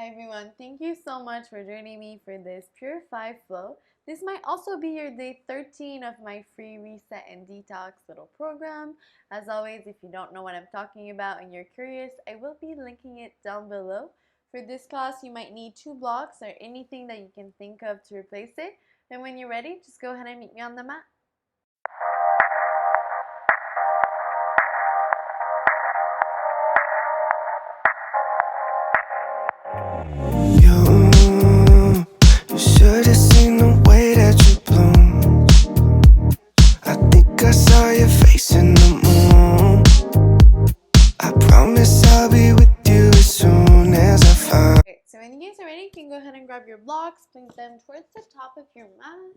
everyone, thank you so much for joining me for this PURIFY Flow. This might also be your day 13 of my free reset and detox little program. As always, if you don't know what I'm talking about and you're curious, I will be linking it down below. For this class, you might need 2 blocks or anything that you can think of to replace it. And when you're ready, just go ahead and meet me on the mat. So when you guys are ready, you can go ahead and grab your blocks, place them towards the top of your mat,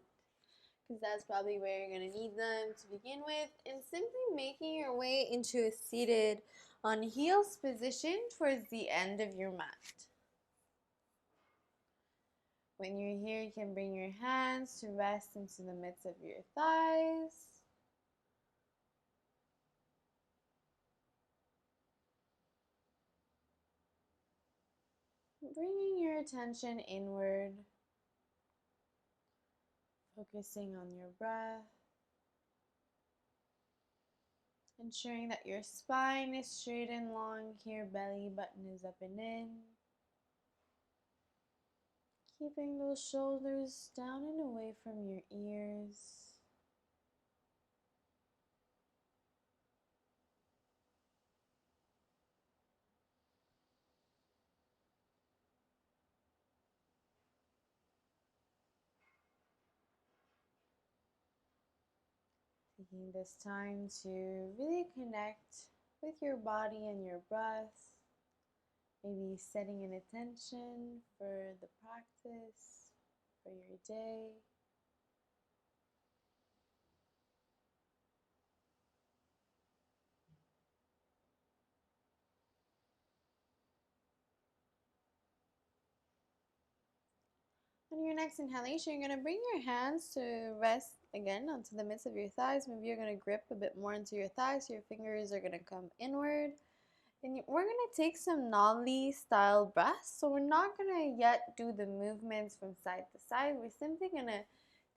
because that's probably where you're going to need them to begin with, and simply making your way into a seated on heels position towards the end of your mat. When you're here, you can bring your hands to rest into the midst of your thighs. Bringing your attention inward, focusing on your breath, ensuring that your spine is straight and long here, belly button is up and in. Keeping those shoulders down and away from your ears. Taking this time to really connect with your body and your breath. Maybe setting an intention for the practice, for your day. On your next inhalation, you're going to bring your hands to rest again onto the midst of your thighs. Maybe you're going to grip a bit more into your thighs, so your fingers are going to come inward. And we're going to take some Nolly style breaths. So we're not going to yet do the movements from side to side. We're simply going to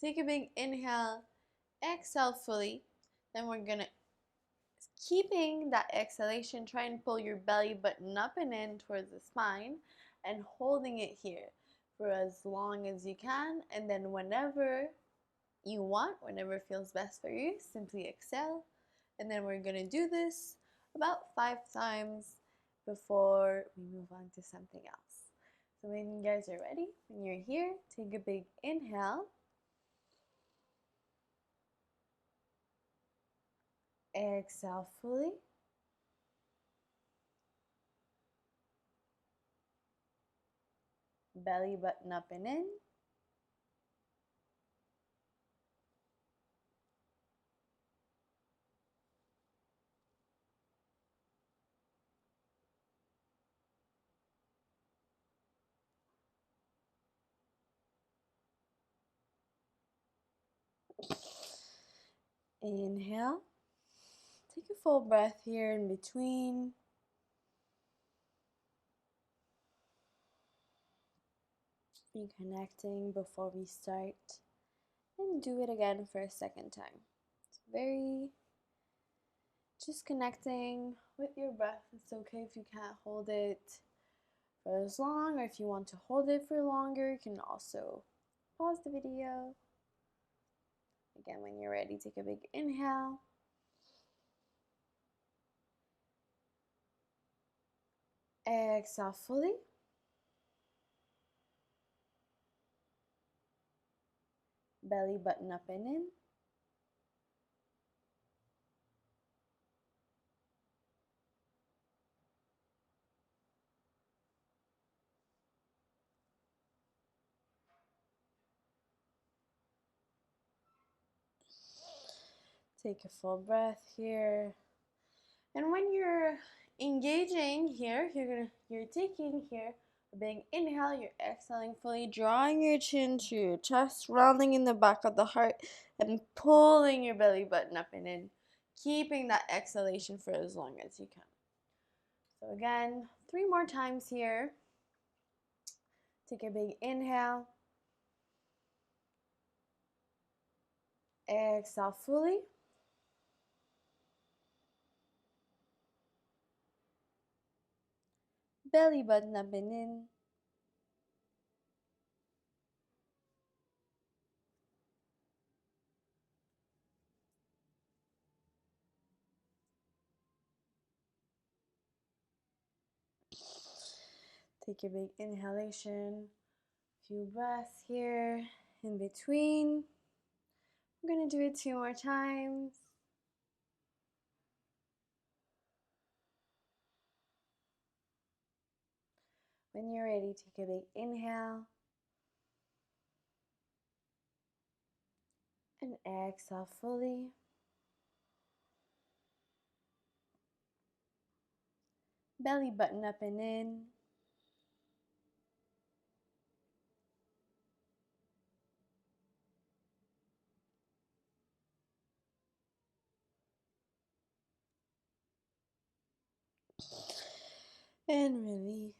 take a big inhale, exhale fully. Then we're going to, keeping that exhalation, try and pull your belly button up and in towards the spine and holding it here for as long as you can. And then whenever you want, whenever it feels best for you, simply exhale. And then we're going to do this about 5 times before we move on to something else. So when you guys are ready, when you're here, take a big inhale. Exhale fully. Belly button up and in. Inhale. Take a full breath here in between. Reconnecting before we start. And do it again for a second time. It's very just connecting with your breath. It's okay if you can't hold it for as long, or if you want to hold it for longer, you can also pause the video. Again, when you're ready, take a big inhale. Exhale fully. Belly button up and in. Take a full breath here. And when you're engaging here, you're taking here a big inhale, you're exhaling fully, drawing your chin to your chest, rounding in the back of the heart, and pulling your belly button up and in, keeping that exhalation for as long as you can. So again, 3 more times here. Take a big inhale. Exhale fully. Belly button up and in. Take a big inhalation. Few breaths here in between. We're going to do it 2 more times. When you're ready, take a big inhale. And exhale fully. Belly button up and in. And release.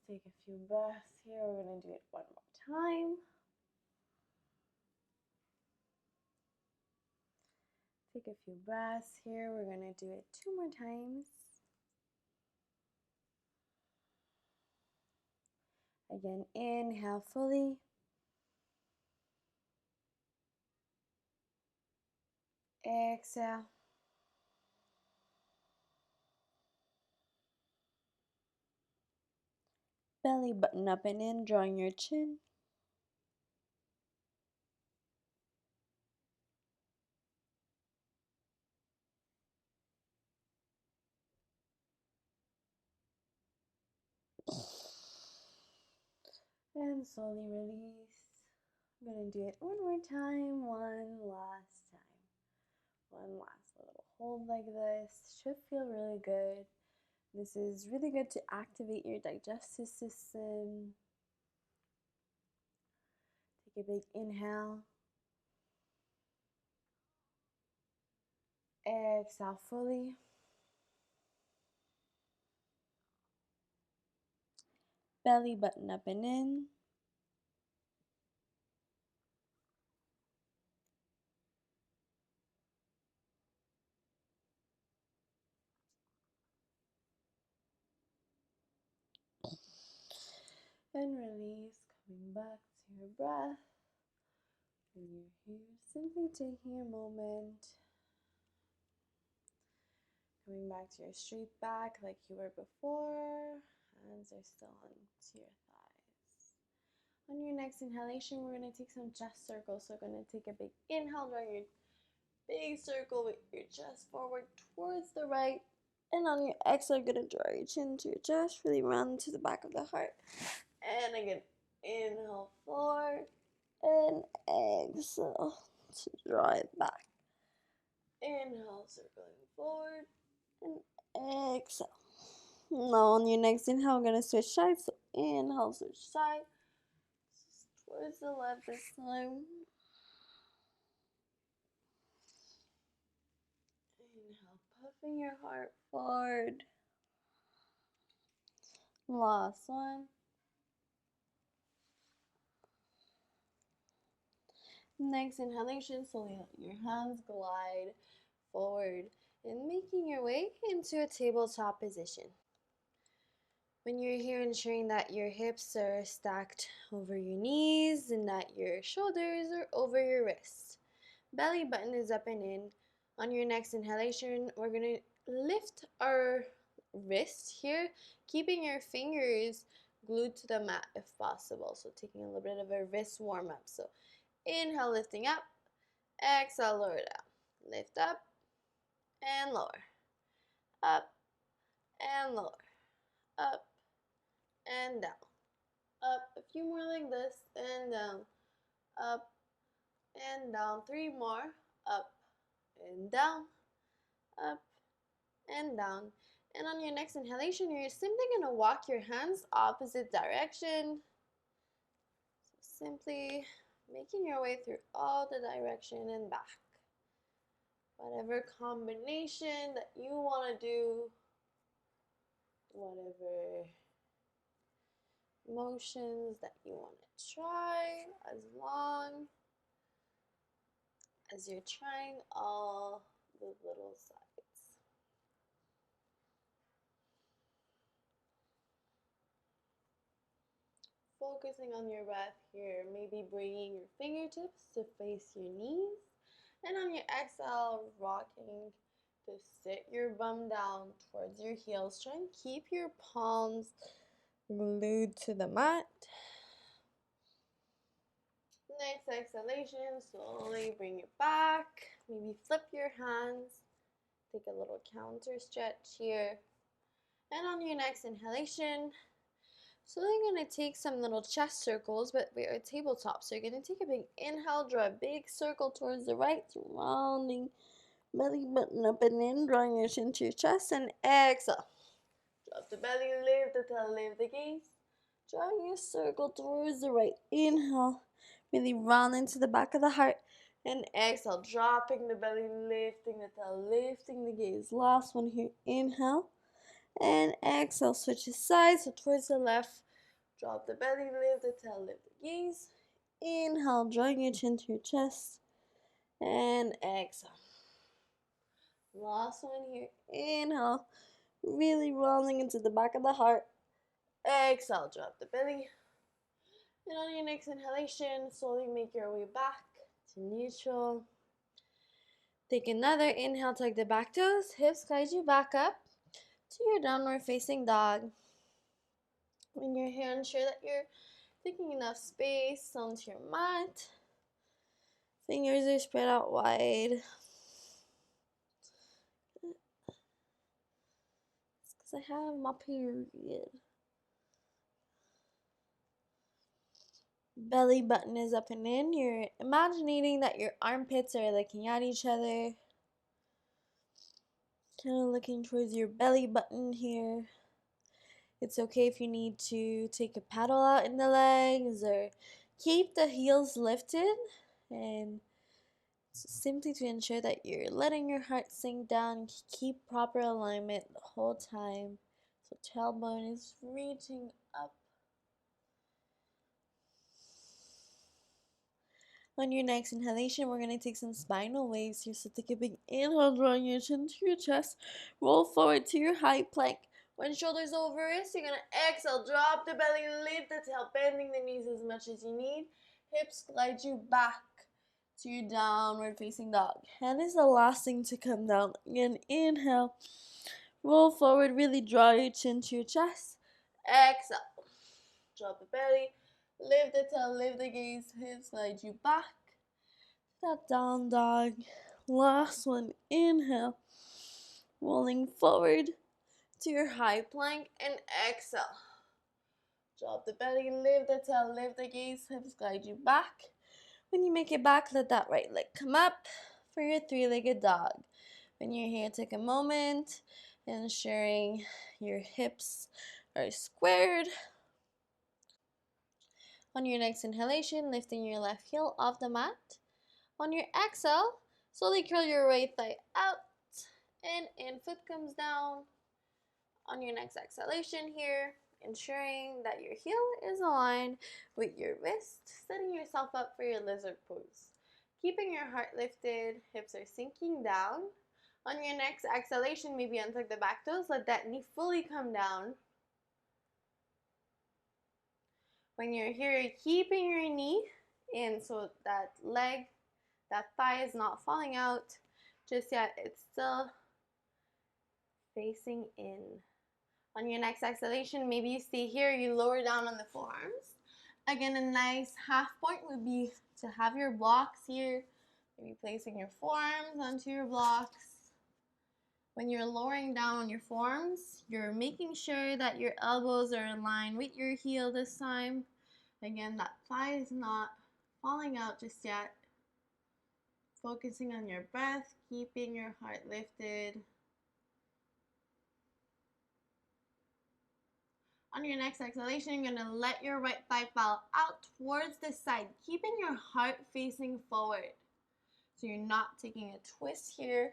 Take a few breaths here. We're going to do it 1 more time. Take a few breaths here. We're going to do it 2 more times. Again, inhale fully. Exhale. Belly button up and in, drawing your chin. And slowly release. I'm going to do it 1 more time, 1 last time. 1 last little hold like this. Should feel really good. This is really good to activate your digestive system. Take a big inhale. Exhale fully. Belly button up and in. And release, coming back to your breath. When you're here, simply taking a moment. Coming back to your straight back like you were before. Hands are still onto your thighs. On your next inhalation, we're going to take some chest circles. So we're going to take a big inhale, drawing your big circle with your chest forward towards the right. And on your exhale, you're going to draw your chin to your chest, really round to the back of the heart. And again, inhale forward and exhale to draw it back. Inhale, circling forward and exhale. Now on your next inhale, we're going to switch sides. So inhale, switch side. Towards the left this time. Inhale, puffing your heart forward. Last one. Next inhalation, slowly let your hands glide forward and making your way into a tabletop position. When you're here, ensuring that your hips are stacked over your knees and that your shoulders are over your wrists. Belly button is up and in. On your next inhalation, we're going to lift our wrist here, keeping your fingers glued to the mat if possible. So taking a little bit of a wrist warm up. So inhale, lifting up. Exhale, lower down. Lift up and lower. Up and lower. Up and down. Up. A few more like this and down. Up and down. 3 more. Up and down. Up and down. And on your next inhalation, you're simply going to walk your hands opposite direction. So simply making your way through all the direction and back. Whatever combination that you want to do, whatever motions that you want to try, as long as you're trying all the little sides. Focusing on your breath here, maybe bringing your fingertips to face your knees, and on your exhale, rocking to sit your bum down towards your heels. Try and keep your palms glued to the mat. Next exhalation, slowly bring it back. Maybe flip your hands. Take a little counter stretch here. And on your next inhalation, so you're going to take some little chest circles, but we are tabletop. So you're going to take a big inhale, draw a big circle towards the right, rounding belly button up and in, drawing your chin to your chest, and exhale. Drop the belly, lift the tail, lift the gaze. Drawing your circle towards the right. Inhale, really round into the back of the heart. And exhale, dropping the belly, lifting the tail, lifting the gaze. Last one here. Inhale. And exhale, switch the sides, so towards the left. Drop the belly, lift the tail, lift the gaze. Inhale, drawing your chin to your chest. And exhale. Last one here. Inhale, really rounding into the back of the heart. Exhale, drop the belly. And on your next inhalation, slowly make your way back to neutral. Take another inhale, tuck the back toes, hips guide you back up to your downward facing dog. When you're here, ensure that you're taking enough space onto your mat. Fingers are spread out wide. It's because I have my period. Belly button is up and in. You're imagining that your armpits are looking at each other. Kind of looking towards your belly button here. It's okay if you need to take a paddle out in the legs or keep the heels lifted, and simply to ensure that you're letting your heart sink down, keep proper alignment the whole time. So tailbone is reaching up. On your next inhalation, we're going to take some spinal waves here. So take a big inhale, drawing your chin to your chest. Roll forward to your high plank. When shoulders over wrist, you're going to exhale, drop the belly, lift the tail, bending the knees as much as you need. Hips glide you back to your downward facing dog. Hand is the last thing to come down. Again, inhale, roll forward, really draw your chin to your chest. Exhale, drop the belly, lift the tail, lift the gaze, hips glide you back. That down dog. Last one, inhale, rolling forward to your high plank, and exhale. Drop the belly, lift the tail, lift the gaze, hips glide you back. When you make it back, let that right leg come up for your three-legged dog. When you're here, take a moment, ensuring your hips are squared. On your next inhalation, lifting your left heel off the mat. On your exhale, slowly curl your right thigh out and in, foot comes down. On your next exhalation here, ensuring that your heel is aligned with your wrist, setting yourself up for your lizard pose. Keeping your heart lifted, hips are sinking down. On your next exhalation, maybe untuck the back toes, let that knee fully come down. When you're here, keeping your knee in so that leg, that thigh is not falling out just yet. It's still facing in. On your next exhalation, maybe you stay here, you lower down on the forearms. Again, a nice half point would be to have your blocks here. Maybe placing your forearms onto your blocks. When you're lowering down on your forearms, you're making sure that your elbows are in line with your heel this time. Again, that thigh is not falling out just yet. Focusing on your breath, keeping your heart lifted. On your next exhalation, you're going to let your right thigh fall out towards the side, keeping your heart facing forward. So you're not taking a twist here.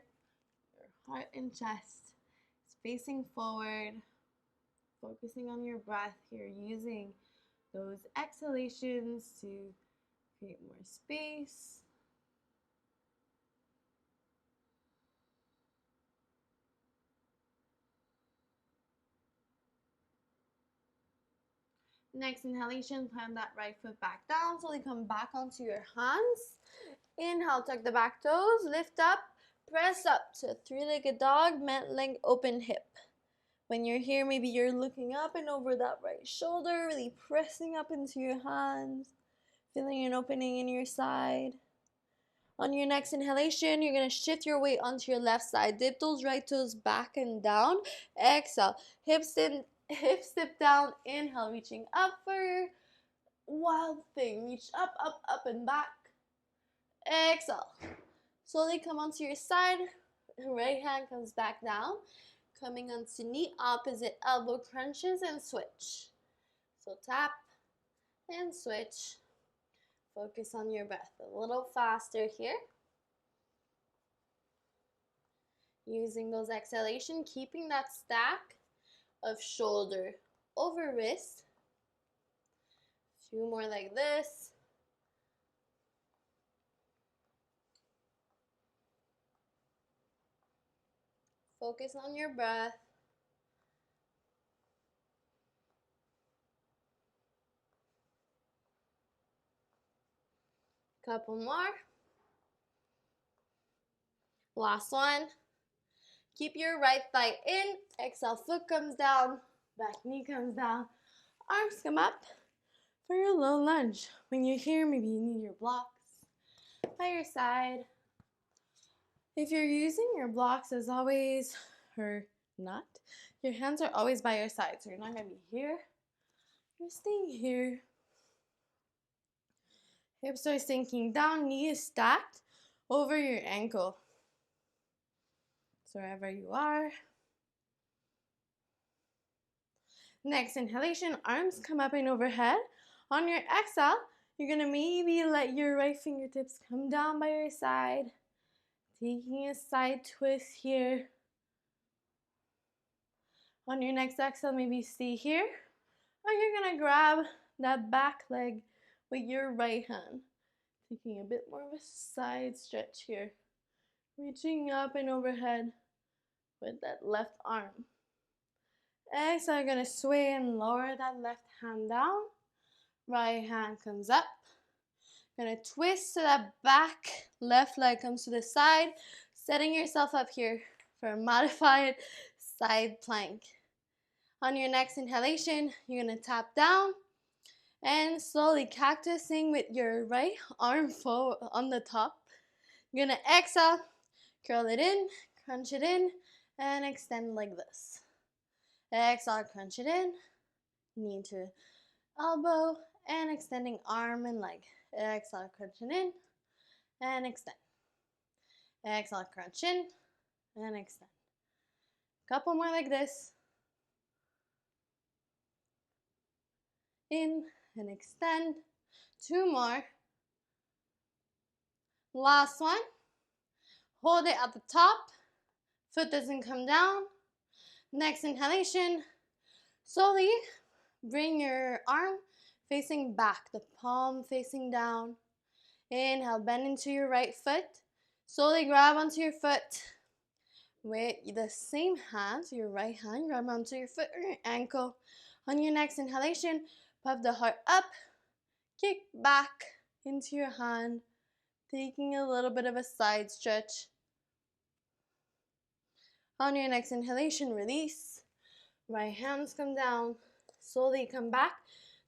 Your heart and chest is facing forward. Focusing on your breath here, using those exhalations to create more space. Next inhalation, plant that right foot back down. Slowly come back onto your hands. Inhale, tuck the back toes, lift up, press up to three-legged dog, mat leg, open hip. When you're here, maybe you're looking up and over that right shoulder, really pressing up into your hands, feeling an opening in your side. On your next inhalation, you're going to shift your weight onto your left side. Dip those right toes back and down. Exhale, hips dip down. Inhale, reaching up for your wild thing. Reach up, up, up, and back. Exhale. Slowly come onto your side. Right hand comes back down. Coming onto knee, opposite elbow crunches and switch. So tap and switch. Focus on your breath. A little faster here. Using those exhalation, keeping that stack of shoulder over wrist. A few more like this. Focus on your breath. Couple more. Last one. Keep your right thigh in. Exhale, foot comes down. Back knee comes down. Arms come up for your low lunge. When you're here, maybe you need your blocks by your side. If you're using your blocks as always, or not, your hands are always by your side. So you're not going to be here. You're staying here. Hips are sinking down. Knee is stacked over your ankle. So wherever you are. Next inhalation, arms come up and overhead. On your exhale, you're going to maybe let your right fingertips come down by your side. Taking a side twist here. On your next exhale, maybe stay here. Or you're going to grab that back leg with your right hand. Taking a bit more of a side stretch here. Reaching up and overhead with that left arm. Exhale, you're going to sway and lower that left hand down. Right hand comes up. Going to twist so that back left leg comes to the side. Setting yourself up here for a modified side plank. On your next inhalation, you're going to tap down and slowly cactusing with your right arm forward on the top. You're going to exhale, curl it in, crunch it in, and extend like this. Exhale, crunch it in, knee to elbow, and extending arm and leg. Exhale, crunch it in, and extend. Exhale, crunch in, and extend. Couple more like this. In and extend. Two more. Last one. Hold it at the top. Foot doesn't come down. Next inhalation. Slowly bring your arm facing back, the palm facing down. Inhale, bend into your right foot. Slowly grab onto your foot with the same hand, so your right hand, grab onto your foot or your ankle. On your next inhalation, puff the heart up, kick back into your hand, taking a little bit of a side stretch. On your next inhalation, release. Right hands come down. Slowly come back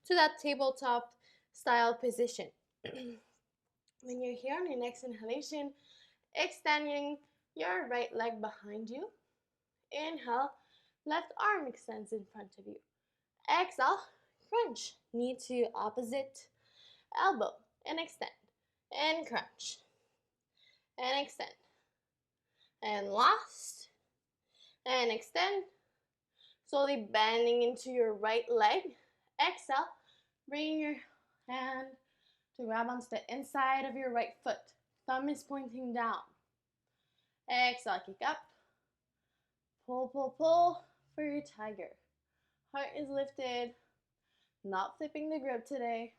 to that tabletop style position. When you're here on your next inhalation, extending your right leg behind you. Inhale, left arm extends in front of you. Exhale, crunch, knee to opposite elbow, and extend, and crunch, and extend, and last, and extend, slowly bending into your right leg. Exhale, bring your hand to grab onto the inside of your right foot. Thumb is pointing down. Exhale, kick up. Pull, pull, pull for your tiger. Heart is lifted. Not flipping the grip today.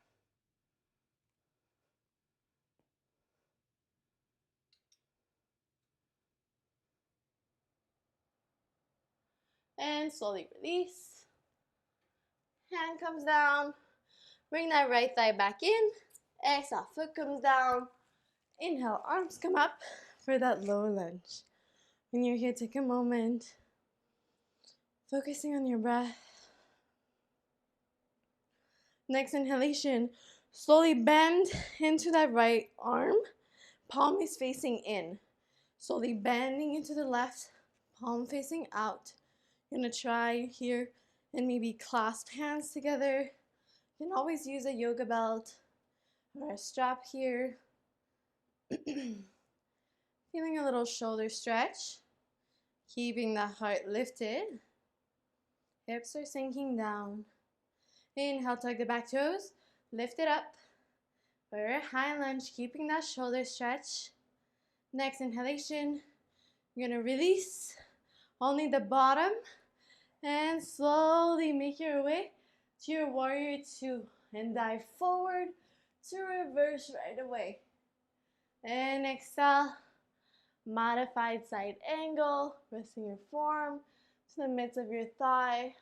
And slowly release. Hand comes down. Bring that right thigh back in. Exhale, foot comes down. Inhale, arms come up for that low lunge. When you're here, take a moment, focusing on your breath. Next inhalation, slowly bend into that right arm. Palm is facing in. Slowly bending into the left, palm facing out. You're gonna try here and maybe clasp hands together. You can always use a yoga belt or a strap here. Feeling a little shoulder stretch. Keeping the heart lifted. Hips are sinking down. Inhale, tug the back toes. Lift it up. For a high lunge, keeping that shoulder stretch. Next inhalation, you're gonna release only the bottom and slowly make your way to your warrior two and dive forward to reverse right away. And exhale, modified side angle, resting your forearm to the midst of your thigh.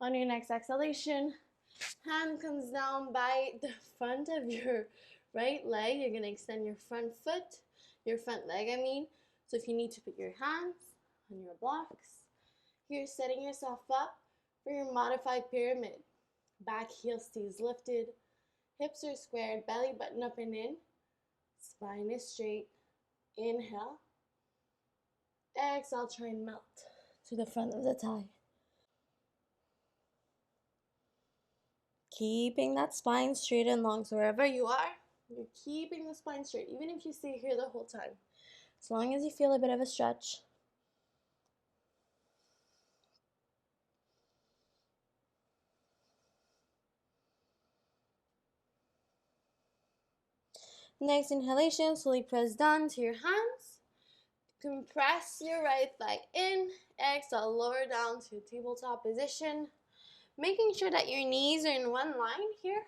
On your next exhalation, hand comes down by the front of your right leg. You're gonna extend your front foot, your front leg, I mean. So if you need to put your hands on your blocks, you're setting yourself up for your modified pyramid. Back heel stays lifted, hips are squared, belly button up and in, spine is straight. Inhale. Exhale, try and melt to the front of the thigh. Keeping that spine straight and long. So wherever you are, you're keeping the spine straight, even if you stay here the whole time. As long as you feel a bit of a stretch. Next inhalation, slowly press down to your hands. Compress your right thigh in. Exhale, lower down to tabletop position. Making sure that your knees are in one line here.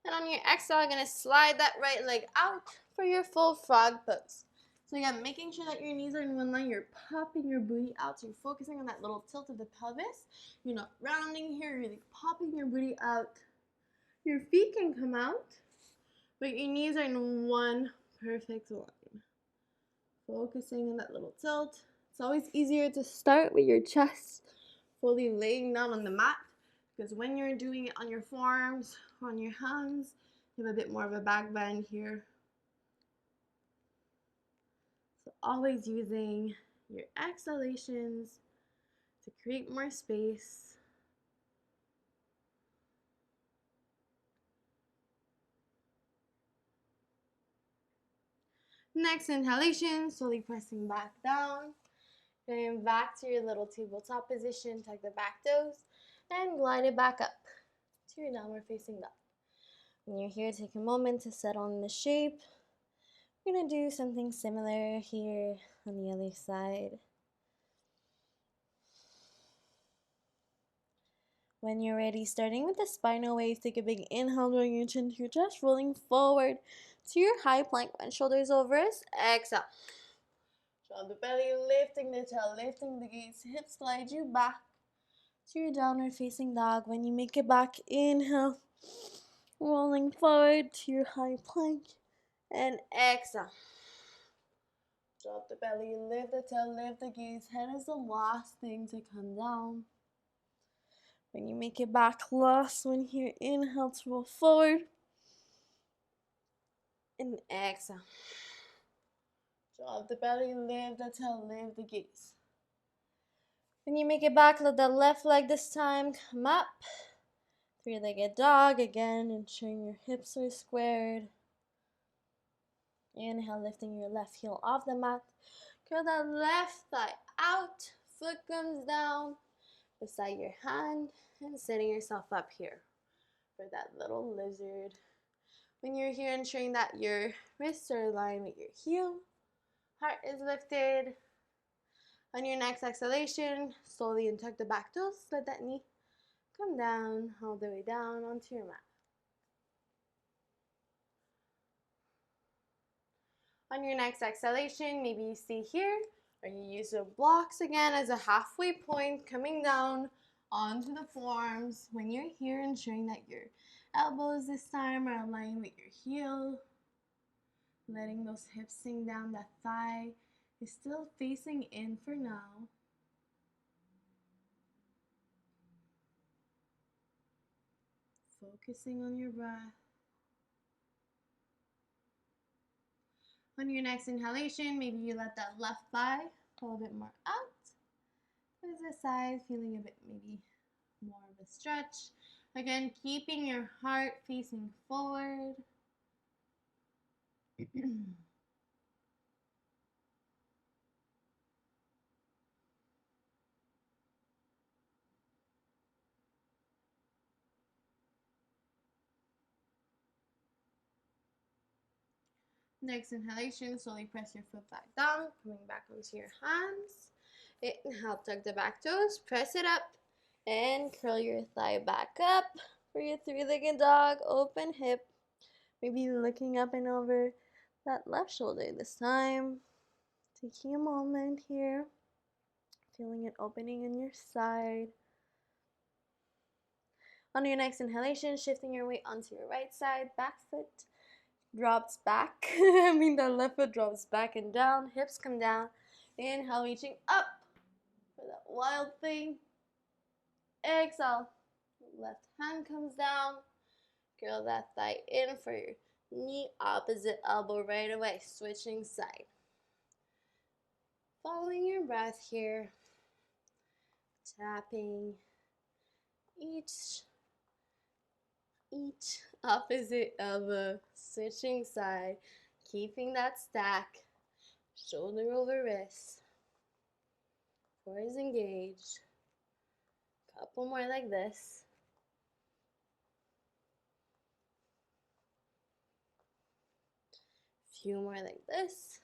And on your exhale, you're going to slide that right leg out for your full frog pose. So again, making sure that your knees are in one line, you're popping your booty out. So you're focusing on that little tilt of the pelvis. You're not rounding here, you're really popping your booty out. Your feet can come out, but your knees are in one perfect line. Focusing on that little tilt. It's always easier to start with your chest fully laying down on the mat, because when you're doing it on your forearms or on your hands, you have a bit more of a back bend here. So always using your exhalations to create more space. Next inhalation, slowly pressing back down. Going back to your little tabletop position, tuck the back toes, and glide it back up to your downward facing dog. When you're here, take a moment to settle in the shape. We're going to do something similar here on the other side. When you're ready, starting with the spinal waves, take a big inhale, drawing your chin to your chest, rolling forward to your high plank, bend shoulders over us. Exhale. Drop the belly, lifting the tail, lifting the gaze, hips glide you back to your downward facing dog. When you make it back, inhale, rolling forward to your high plank, and exhale. Drop the belly, lift the tail, lift the gaze. Head is the last thing to come down. When you make it back, last one here, inhale to roll forward, and exhale. Drop the belly, lift the tail, lift the gaze. When you make it back, let the left leg this time come up. Three-legged dog again, ensuring your hips are squared. Inhale, lifting your left heel off the mat. Curl that left thigh out, foot comes down beside your hand, and setting yourself up here for that little lizard. When you're here, ensuring that your wrists are aligned with your heel, heart is lifted. On your next exhalation, slowly untuck the back toes, let that knee come down all the way down onto your mat. On your next exhalation, maybe you stay here, or you use your blocks again as a halfway point, coming down onto the forearms. When you're here, ensuring that your elbows this time are aligned with your heel, letting those hips sink down. That thigh is still facing in for now. Focusing on your breath. On your next inhalation, maybe you let that left thigh pull a bit more out. To the side, feeling a bit maybe more of a stretch. Again, keeping your heart facing forward. Next inhalation, slowly press your foot back down, coming back onto your hands. Inhale, tuck the back toes, press it up, and curl your thigh back up for your three-legged dog. Open hip, maybe looking up and over that left shoulder this time. Taking a moment here, feeling it opening in your side. On your next inhalation, shifting your weight onto your right side, back foot drops back. The left foot drops back and down, hips come down. Inhale, reaching up for that wild thing. Exhale, left hand comes down. Curl that thigh in for your knee, opposite elbow right away, switching side. Following your breath here, tapping each opposite elbow, switching side, keeping that stack, shoulder over wrist, core is engaged. Couple more like this. Few more like this.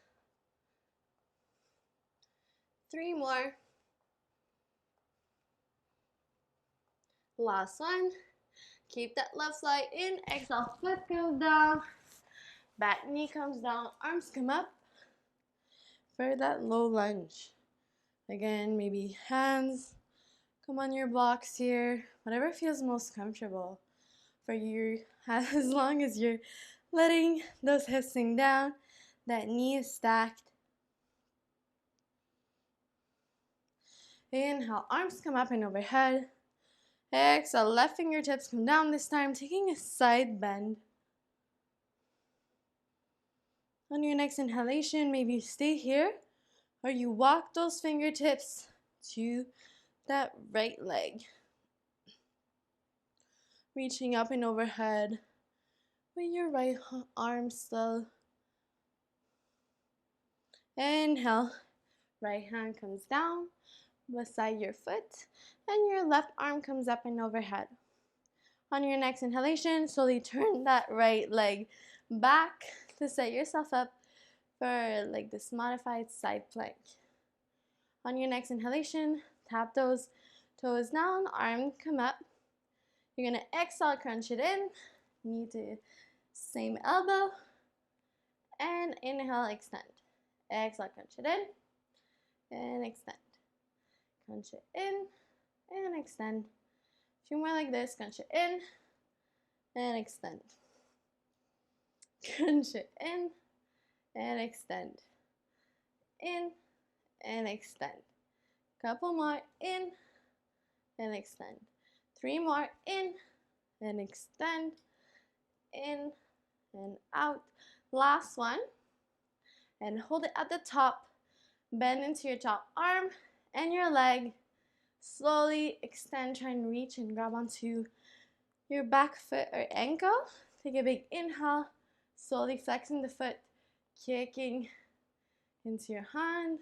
3 more. Last one. Keep that left side in. Exhale, foot goes down. Back knee comes down. Arms come up for that low lunge. Again, maybe hands come on your blocks here. Whatever feels most comfortable for you, as long as you're letting those hips sink down. That knee is stacked. Inhale, arms come up and overhead. Exhale, left fingertips come down this time, taking a side bend. On your next inhalation, maybe you stay here, or you walk those fingertips to that right leg. Reaching up and overhead with your right arm still. Inhale, right hand comes down beside your foot, and your left arm comes up and overhead. On your next inhalation, slowly turn that right leg back to set yourself up for like this modified side plank. On your next inhalation, tap those toes down, arm come up. You're gonna exhale, crunch it in, knee to same elbow, and inhale, extend. Exhale, crunch it in, and extend. Crunch it in, and extend. A few more like this, crunch it in, and extend. Crunch it in, and extend. In, and extend. Couple more, in, and extend. 3 more, in, and extend. In, and out. Last one. And hold it at the top. Bend into your top arm and your leg. Slowly extend, try and reach and grab onto your back foot or ankle. Take a big inhale, slowly flexing the foot, kicking into your hand,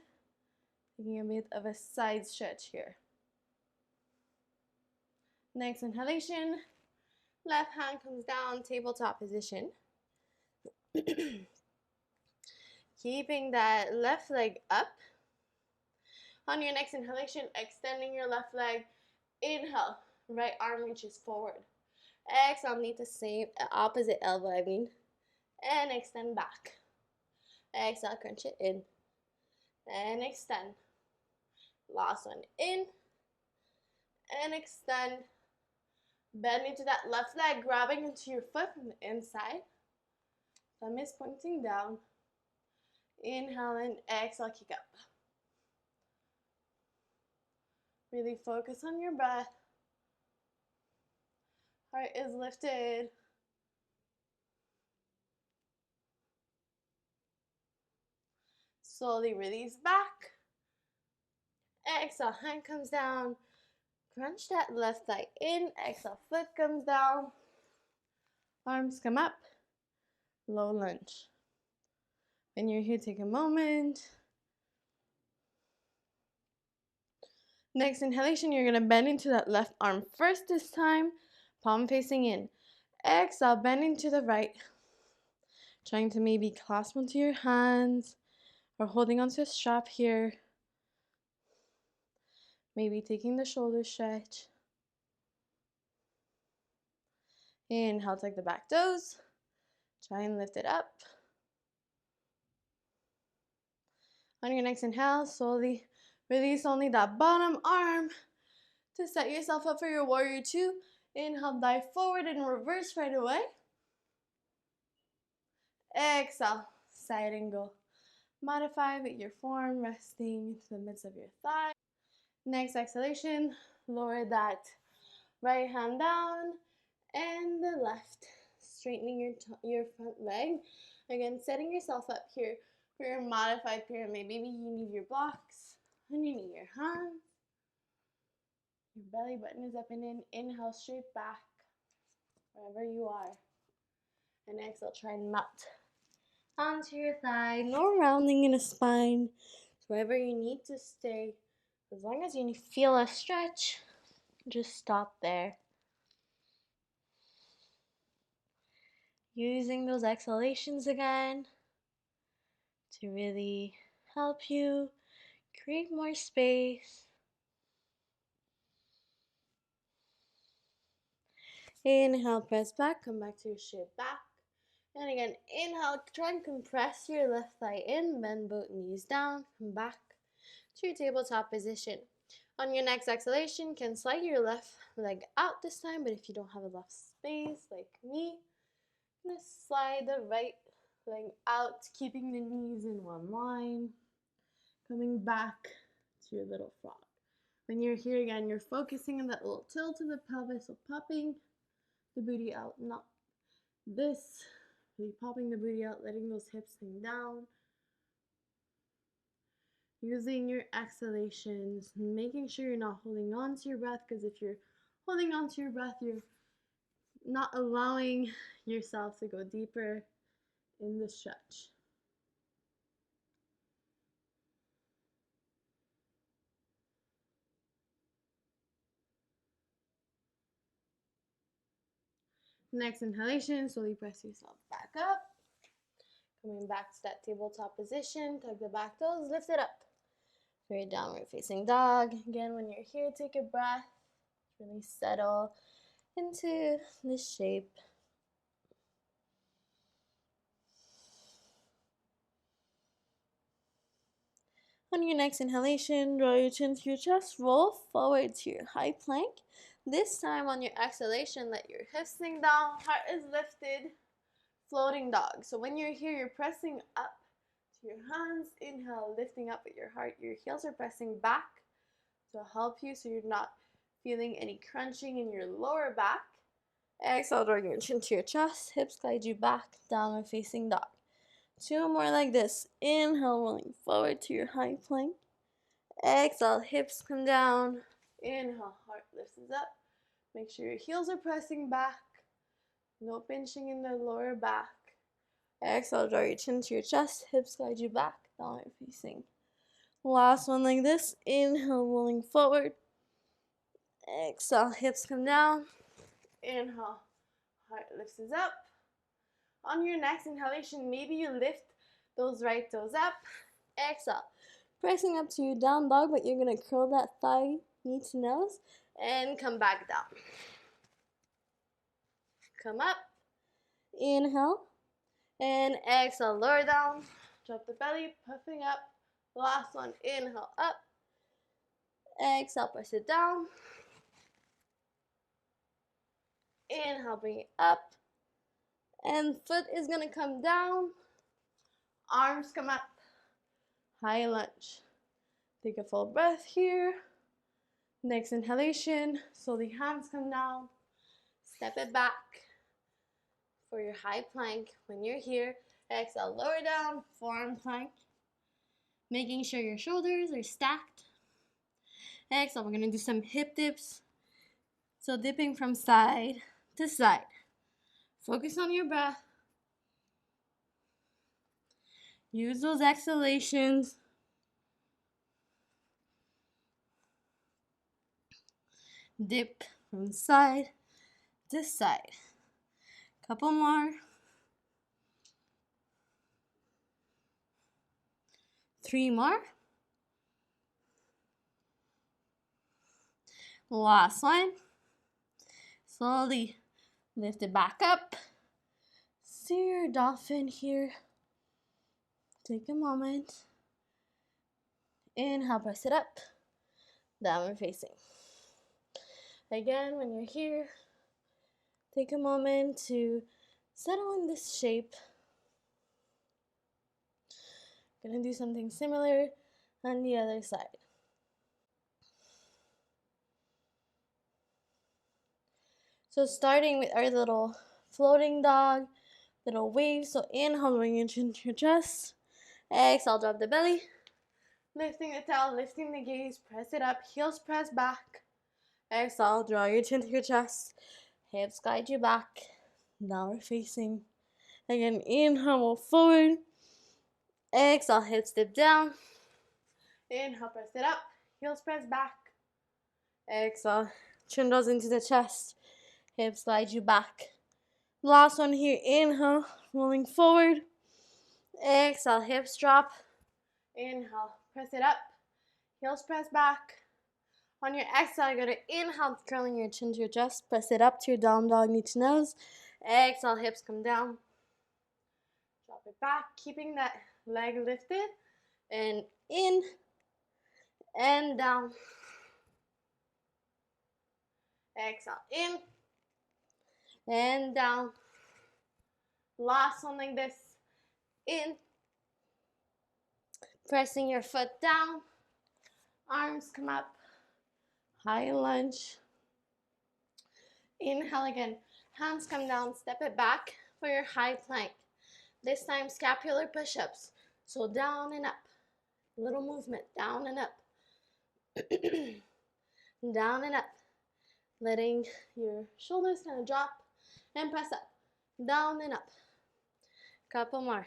taking a bit of a side stretch here. Next inhalation, left hand comes down, tabletop position. Keeping that left leg up. On your next inhalation, extending your left leg. Inhale, Right arm reaches forward. Exhale, meet the same opposite elbow, and extend back. Exhale, crunch it in, and extend. Last one, in, and extend. Bend into that left leg, grabbing into your foot from the inside. Thumb is pointing down. Inhale and exhale, kick up. Really focus on your breath. Heart is lifted. Slowly release back. Exhale, hand comes down. Crunch that left thigh in. Exhale, foot comes down. Arms come up. Low lunge. When you're here, take a moment. Next inhalation, you're going to bend into that left arm first this time. Palm facing in. Exhale, bend into the right. Trying to maybe clasp onto your hands or holding onto a strap here. Maybe taking the shoulder stretch. Inhale, take the back toes. Try and lift it up. On your next inhale, slowly release only that bottom arm to set yourself up for your warrior two. Inhale, dive forward and reverse right away. Exhale, side angle. Modify with your form, resting into the midst of your thigh. Next exhalation, lower that right hand down and the left. Straightening your front leg. Again, setting yourself up here for your modified pyramid. Maybe you need your blocks underneath your hands. Your belly button is up and in. Inhale, straight back, wherever you are. And exhale, try and melt onto your thigh. No rounding in the spine. So wherever you need to stay. As long as you feel a stretch, just stop there. Using those exhalations again to really help you create more space. Inhale, press back, come back to your straight back. And again, inhale, try and compress your left thigh in, bend both knees down, come back to your tabletop position. On your next exhalation, you can slide your left leg out this time, but if you don't have enough space, like me, I'm gonna slide the right leg out, keeping the knees in one line, coming back to your little frog. When you're here again, you're focusing on that little tilt of the pelvis, so popping the booty out, not this, really popping the booty out, letting those hips hang down. Using your exhalations, making sure you're not holding on to your breath, because if you're holding on to your breath, you're not allowing yourself to go deeper in the stretch. Next inhalation, slowly press yourself back up. Coming back to that tabletop position, tug the back toes, lift it up. For your downward facing dog. Again, when you're here, take a breath. Really settle into this shape. On your next inhalation, draw your chin to your chest, roll forward to your high plank. This time on your exhalation, let your hips sink down, heart is lifted, floating dog. So when you're here, you're pressing up to your hands. Inhale, lifting up with your heart. Your heels are pressing back to help you so you're not feeling any crunching in your lower back. Exhale, drawing your chin to your chest, hips guide you back, downward facing dog. Two more like this. Inhale, rolling forward to your high plank. Exhale, hips come down. Inhale, heart lifts up. Make sure your heels are pressing back. No pinching in the lower back. Exhale, draw your chin to your chest, hips guide you back, downward facing. Last one like this. Inhale, rolling forward. Exhale, hips come down. Inhale, heart lifts up. On your next inhalation, maybe you lift those right toes up. Exhale, pressing up to your down dog, but you're going to curl that thigh, knee to nose. and come back down. Come up, inhale, and exhale, lower down, drop the belly, puffing up. Last one, inhale, up, exhale, press it down. Inhale, bring it up, and foot is gonna come down, arms come up, high lunge. Take a full breath here. Next inhalation, slowly hands come down, step it back for your high plank. When you're here, exhale, lower down, forearm plank, making sure your shoulders are stacked. Exhale, we're gonna do some hip dips. So dipping from side to side. Focus on your breath. Use those exhalations. Dip from side to side. Couple more. 3 more. Last one. Slowly lift it back up. See your dolphin here. Take a moment. Inhale, press it up. Downward facing. Again, when you're here, take a moment to settle in this shape. Gonna do something similar on the other side. So starting with our little floating dog, little wave. So inhale, bring your chin to your chest. Exhale, drop the belly. Lifting the tail, lifting the gaze, press it up, heels press back. Exhale, draw your chin to your chest. Hips guide you back. Downward facing. Again, inhale, move forward. Exhale, hips dip down. Inhale, press it up. Heels press back. Exhale, chin draws into the chest. Hips guide you back. Last one here, inhale, rolling forward. Exhale, hips drop. Inhale, press it up. Heels press back. On your exhale, you're going to inhale, curling your chin to your chest. Press it up to your down dog, knee to nose. Exhale, hips come down. Drop it back, keeping that leg lifted. And in and down. Exhale, in and down. Last one like this. In. Pressing your foot down. Arms come up. High lunge. Inhale again. Hands come down. Step it back for your high plank. This time scapular push-ups. So down and up. Little movement. Down and up. Down and up. Letting your shoulders kind of drop and press up. Down and up. Couple more.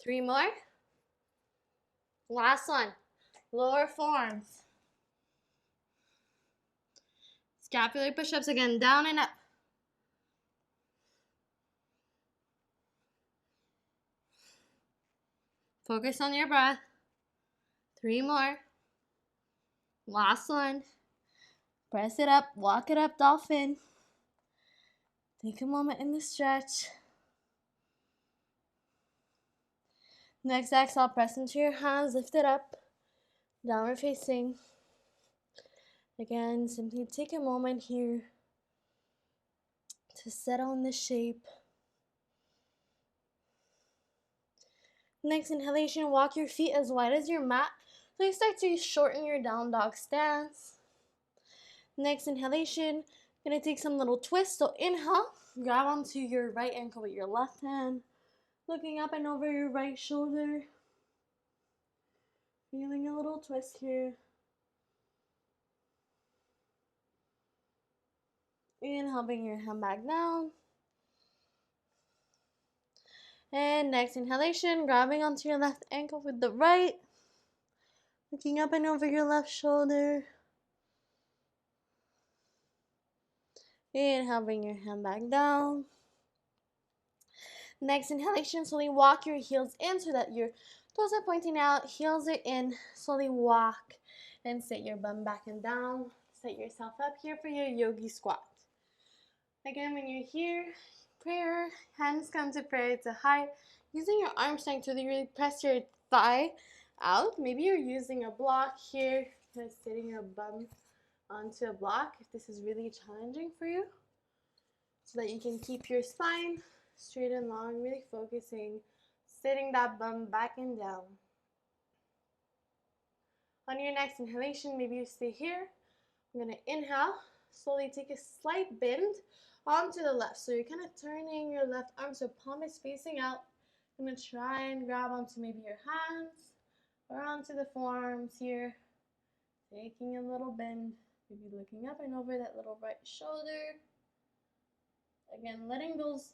3 more. Last one. Lower forearms. Scapular push-ups again. Down and up. Focus on your breath. 3 more. Last one. Press it up. Walk it up, dolphin. Take a moment in the stretch. Next exhale, press into your hands, lift it up, downward facing. Again, simply take a moment here to settle in the shape. Next inhalation, walk your feet as wide as your mat. So you start to shorten your down dog stance. Next inhalation, gonna take some little twists. So inhale, grab onto your right ankle with your left hand. Looking up and over your right shoulder. Feeling a little twist here. Inhale, bring your hand back down. And next inhalation, grabbing onto your left ankle with the right. Looking up and over your left shoulder. Inhale, bring your hand back down. Next inhalation, slowly walk your heels in so that your Toes are pointing out, heels are in. Slowly walk and sit your bum back and down. Set yourself up here for your yogi squat. Again, when you're here, prayer, hands come to prayer to high. Using your arm strength to really press your thigh out. Maybe you're using a block here, kind of sitting your bum onto a block if this is really challenging for you, so that you can keep your spine straight and long, really focusing, sitting that bum back and down. On your next inhalation, maybe you stay here. I'm going to inhale, slowly take a slight bend onto the left. So you're kind of turning your left arm so palm is facing out. I'm going to try and grab onto maybe your hands or onto the forearms here. Taking a little bend, maybe looking up and over that little right shoulder. Again, letting those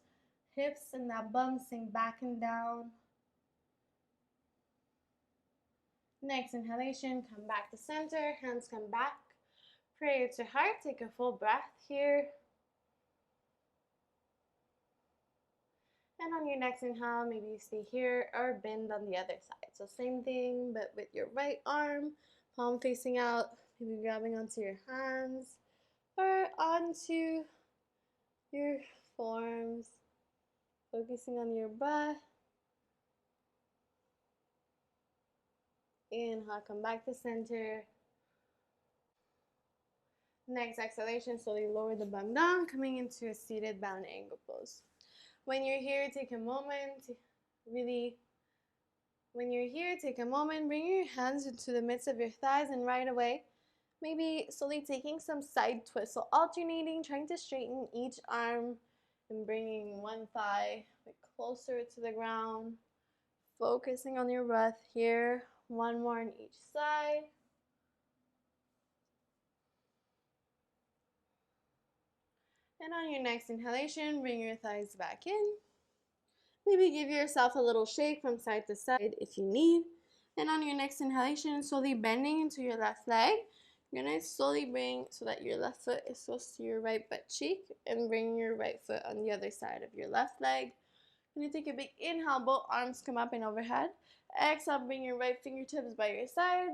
hips and that bum sink back and down. Next inhalation, come back to center, hands come back. Prayer to heart, take a full breath here. And on your next inhale, maybe you stay here or bend on the other side. So same thing, but with your right arm, palm facing out, maybe grabbing onto your hands or onto your forearms, focusing on your breath. Inhale, come back to center. Next exhalation, slowly lower the bum down, coming into a seated bound angle pose. When you're here, take a moment, bring your hands into the midst of your thighs, and right away, maybe slowly taking some side twists. So alternating, trying to straighten each arm and bringing one thigh closer to the ground. Focusing on your breath here. One more on each side. And on your next inhalation, bring your thighs back in. Maybe give yourself a little shake from side to side if you need. And on your next inhalation, slowly bending into your left leg. You're going to slowly bring so that your left foot is close to your right butt cheek, and bring your right foot on the other side of your left leg. You're going to take a big inhale, both arms come up and overhead. Exhale, bring your right fingertips by your side.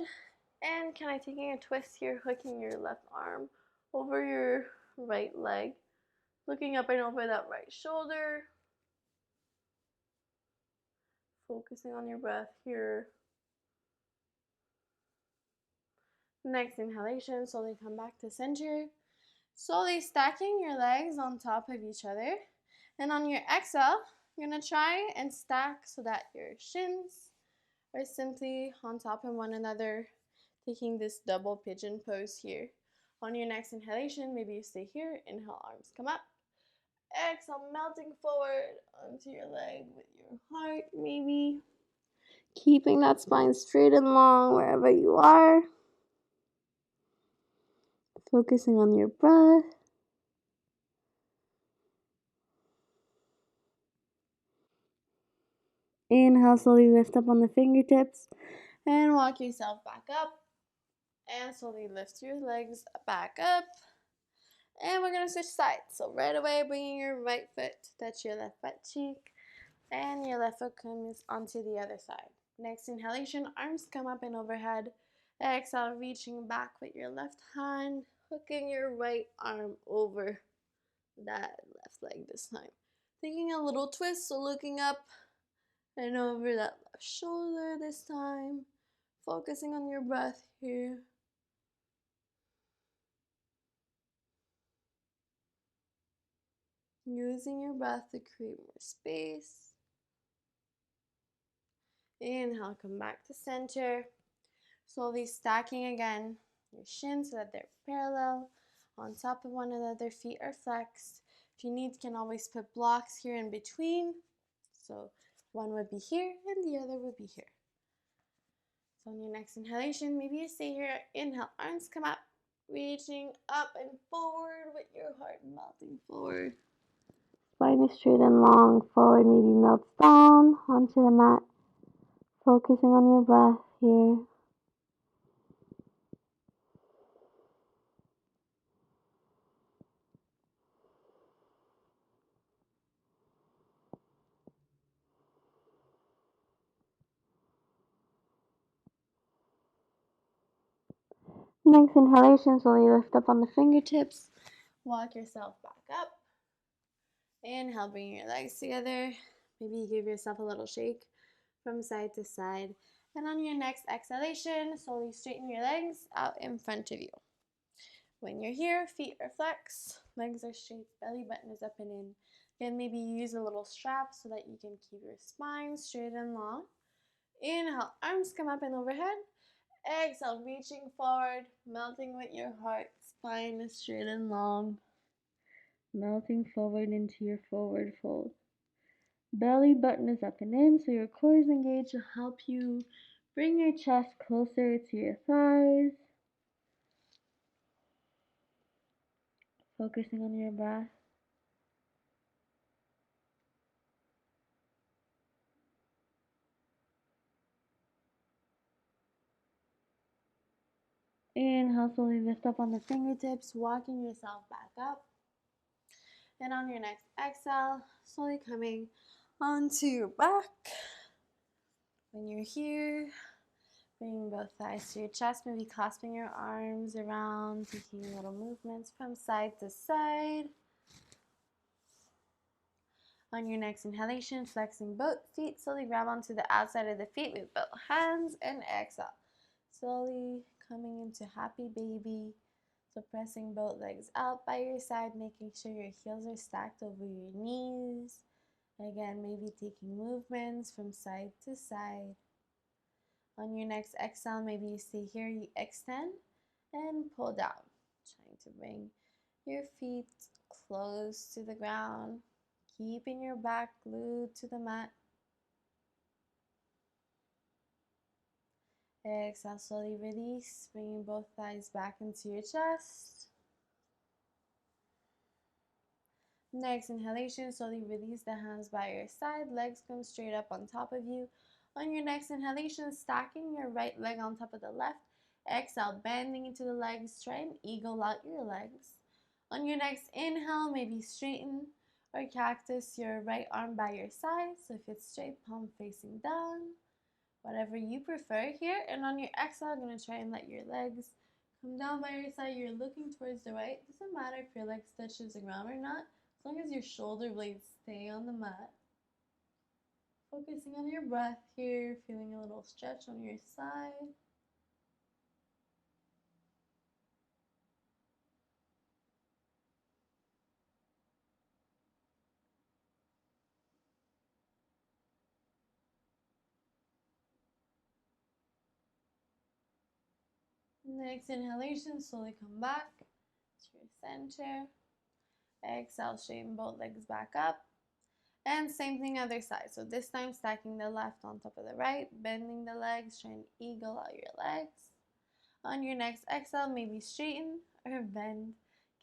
And kind of taking a twist here, hooking your left arm over your right leg. Looking up and over that right shoulder. Focusing on your breath here. Next inhalation, slowly come back to center. Slowly stacking your legs on top of each other. And on your exhale, you're going to try and stack so that your shins are simply on top of one another, taking this double pigeon pose here. On your next inhalation, maybe you stay here. Inhale, arms come up. Exhale, melting forward onto your leg with your heart, maybe. Keeping that spine straight and long wherever you are. Focusing on your breath. Inhale, slowly lift up on the fingertips and walk yourself back up. And slowly lift your legs back up. And we're going to switch sides. So right away, bringing your right foot to touch your left butt cheek. And your left foot comes onto the other side. Next inhalation, arms come up and overhead. Exhale, reaching back with your left hand, hooking your right arm over that left leg this time. Taking a little twist, so looking up and over that left shoulder this time. Focusing on your breath here. Using your breath to create more space. Inhale, come back to center. Slowly stacking again your shins so that they're parallel on top of one another. Feet are flexed. If you need, you can always put blocks here in between. So one would be here and the other would be here. So on your next inhalation, maybe you stay here. Inhale, arms come up, reaching up and forward with your heart melting forward. Spine is straight and long. Forward maybe melts down onto the mat. Focusing on your breath here. Next inhalation, slowly lift up on the fingertips. Walk yourself back up. Inhale, bring your legs together. Maybe give yourself a little shake from side to side. And on your next exhalation, slowly straighten your legs out in front of you. When you're here, feet are flexed, legs are straight, belly button is up and in. Again, maybe use a little strap so that you can keep your spine straight and long. Inhale, arms come up and overhead. Exhale, reaching forward, melting with your heart. Spine is straight and long. Melting forward into your forward fold. Belly button is up and in, so your core is engaged to help you bring your chest closer to your thighs. Focusing on your breath. Inhale, slowly lift up on the fingertips, walking yourself back up. And on your next exhale, slowly coming onto your back. When you're here, bring both thighs to your chest, maybe clasping your arms around, taking little movements from side to side. On your next inhalation, flexing both feet, slowly grab onto the outside of the feet with both hands and exhale. Slowly coming into happy baby. So pressing both legs out by your side, making sure your heels are stacked over your knees. Again, maybe taking movements from side to side. On your next exhale, maybe you stay here, you extend and pull down. Trying to bring your feet close to the ground, keeping your back glued to the mat. Exhale, slowly release, bringing both thighs back into your chest. Next inhalation, slowly release the hands by your side, legs come straight up on top of you. On your next inhalation, stacking your right leg on top of the left. Exhale, bending into the legs, try and eagle out your legs. On your next inhale, maybe straighten or cactus your right arm by your side. So if it's straight, palm facing down, whatever you prefer here. And on your exhale, I'm going to try and let your legs come down by your side. You're looking towards the right. Doesn't matter if your legs touches the ground or not, as long as your shoulder blades stay on the mat. Focusing on your breath here, feeling a little stretch on your side. Next inhalation, slowly come back to your center. Exhale, straighten both legs back up. And same thing other side. So this time stacking the left on top of the right, bending the legs, trying to eagle out your legs. On your next exhale, maybe straighten or bend,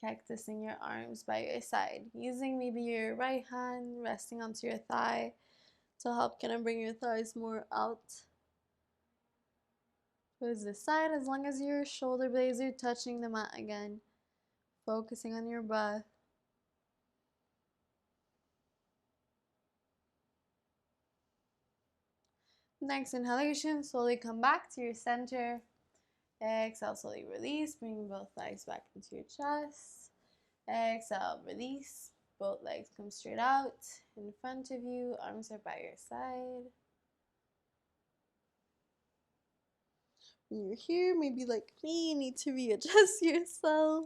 cactusing your arms by your side. Using maybe your right hand resting onto your thigh to help kind of bring your thighs more out towards the side, as long as your shoulder blades are touching the mat again. Focusing on your breath. Next inhalation, slowly come back to your center. Exhale, slowly release, bring both legs back into your chest. Exhale, release, both legs come straight out in front of you, arms are by your side. When you're here, maybe like me, you need to readjust yourself,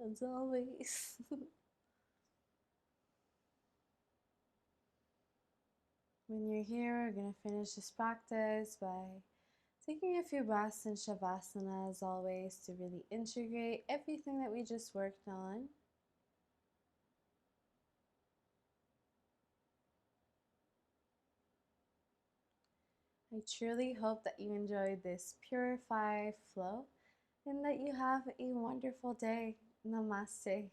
as always. When you're here, we're going to finish this practice by taking a few breaths in Shavasana, as always, to really integrate everything that we just worked on. I truly hope that you enjoyed this PURIFY Flow and that you have a wonderful day. Namaste.